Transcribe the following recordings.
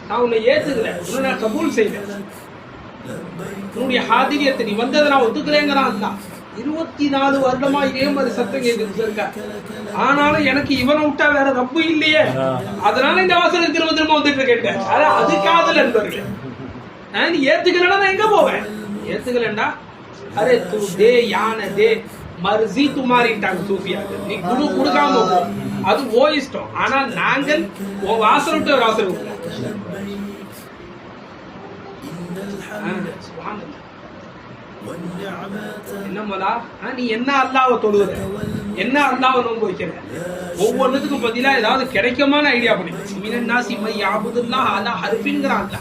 நான் உன்னை ஏத்துக்கல, உன்னை நான் கபூல் செய்வேன், உன்னுடைய ஹாதிரியத்தை நீ வந்ததை நான் ஒத்துக்கிறேங்கிறான் அல்ல. 24 வருடமா இதே மாதிரி சத்தம் கேட்குது இருக்கா. ஆனாலும் எனக்கு இவனை விட்டா வேற ரப்பு இல்லையே, அதனால இந்த வாசலுக்கு திரும்ப திரும்ப வந்துட்டு கேட்டேன். அது காதல் என்பவர்கள். நீ ஏத்துக்கலன்னா நான் எங்க போவேன்? ஏத்துக்கலண்டா அரே தூ தே யானை தே மர்ஜி துமாரிட்டாங்க சூஃபியாக. நீ கொடுக்காம போ, அது ஓ இஷ்டம். ஆனா நாங்கள் உன் வாசல் விட்டு ஒரு வாசல் விட்டு என்ன மலா, நீ என்ன அல்லாஹ்வை தொழுகிற, என்ன அல்லாஹ்வை நோன்பு வைக்கிற, ஒவ்வொன்றுத்துக்கும் பதிலா ஏதாவது கிடைக்குமான ஐடியா பண்ணி ஹர்ஃபின்கிறாங்க.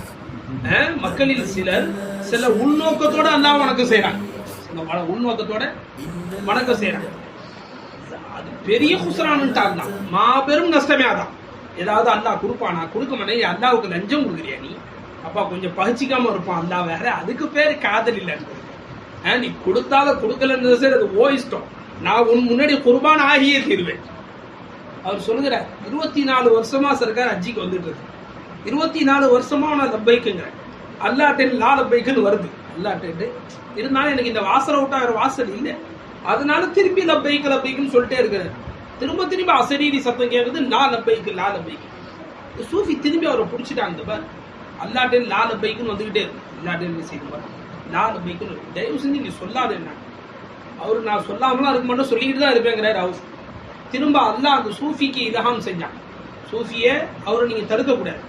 மக்களில் சிலர் சில உள்நோக்கத்தோட அல்லாஹ் வணக்கம் செய்யறாங்க, உள்நோக்கத்தோட வணக்கம் செய்யறாங்க. அது பெரிய குஸ்ரான்ட்டாங்க, மாபெரும் நஷ்டமே. அதான் ஏதாவது அல்லாஹ் கொடுப்பானா, கொடுக்க மாட்டேன். அல்லாஹ்வுக்கு லஞ்சம் கொடுக்குறியா நீ? அப்பா கொஞ்சம் பகிச்சிக்காம இருப்பான் அல்லாஹ் வேற. அதுக்கு பேரு காதல் இல்லைன்னு. நீ கொடுத்தாலும் கொடுக்கலன்னு சரி, அது ஓ இஷ்டம். நான் உன் முன்னாடி குர்பான் ஆகியே தீர்வேன். அவர் சொல்லுகிறார், 24 வருஷமா சர்க்கார் ஹஜ்ஜிக்கு வந்துட்டு இருக்கு. 24 வருஷமா நான் லப்பைக்குங்கிறேன். அல்லாஹ்ட்ட லா லப்பைக்குன்னு வருது. அல்லாஹ்ட்ட இருந்தாலும் எனக்கு இந்த வாசலை விட்டா வேற வாசல் இல்லை, அதனால திருப்பி லப்பைக்கு லப்பைக்குன்னு சொல்லிட்டே இருக்கிறார். திரும்ப திரும்ப அசரீரி சத்தம் கேட்குது, லா லப்பைக்கு லா லப்பைக்கு. சூஃபி திரும்பி அவரை பிடிச்சிட்டாங்க. பார் அல்லாஹ்ட்ட லா லப்பைக்குன்னு வந்துகிட்டே இருக்கு. அல்லாஹ்ட்ட செய்து லா லப்பைக்குன்னு தயவு செஞ்சு நீ சொல்லாத என்ன. அவரு நான் சொல்லாமலாம் இருக்க மாட்டோம், சொல்லிக்கிட்டு தான் இருப்பேங்கிறார். அவர் திரும்ப அல்லாஹ் அந்த சூஃபிக்கு இலஹாம் செஞ்சான். சூஃபியை அவரை நீங்க தடுக்க கூடாது.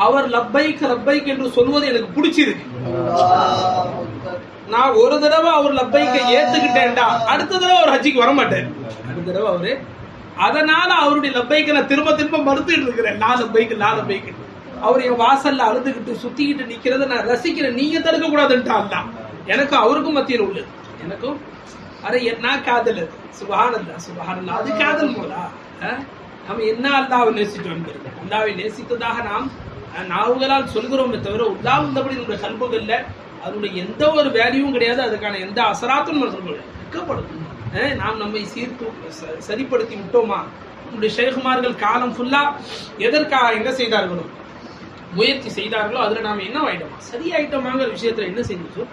அவர் லப்பைக் லப்பைக் என்று சொல்வது எனக்கு பிடிச்சிருக்கு. நான் ஒரு தடவை அவர் லப்பைக்க ஏத்துக்கிட்டேன்டா, அடுத்த தடவை அவர் ஹஜ்ஜிக்கு வர மாட்டேன். அடுத்த தடவை அவரு, அதனால அவருடைய லப்பைக்க நான் திரும்ப திரும்ப மறுத்துட்டு இருக்கிறேன். லா லப்பைக்கு லா லப்பைக்கு. அவர் என் வாசல்ல அழுதுகிட்டு சுத்திக்கிட்டு நிக்கிறத நான் ரசிக்கிறேன். நீங்க தடுக்க கூடாதுன்ட்டா அல்லாஹ். எனக்கும் அவருக்கும் மத்தியில் உள்ளது. எனக்கும் அரே என்ன காதல் அது. சுபஹானல்லாஹ் சுபஹானல்லாஹ். அது காதல் போலா? நம்ம என்ன அல்லாஹ்வை நேசித்தோம் என்பது. அல்லாஹ்வை நேசித்ததாக நாம் நாவுகளால் சொல்கிறோமே தவிர அல்லாஹ் வந்தபடி நம்முடைய கல்புகள்ல அதனுடைய எந்த ஒரு வேல்யூவும் கிடையாது. அதுக்கான எந்த அசராத்தும் வெட்கப்படும். நாம் நம்மை சரிப்படுத்தி விட்டோமா? நம்முடைய ஷேகுமார்கள் காலம் ஃபுல்லா எதற்காக என்ன செய்தார்களோ, முயற்சி செய்தார்களோ, அதுல நாம என்ன ஆயிட்டோமா, சரியாயிட்டோமாங்கிற விஷயத்துல என்ன செஞ்சோம்?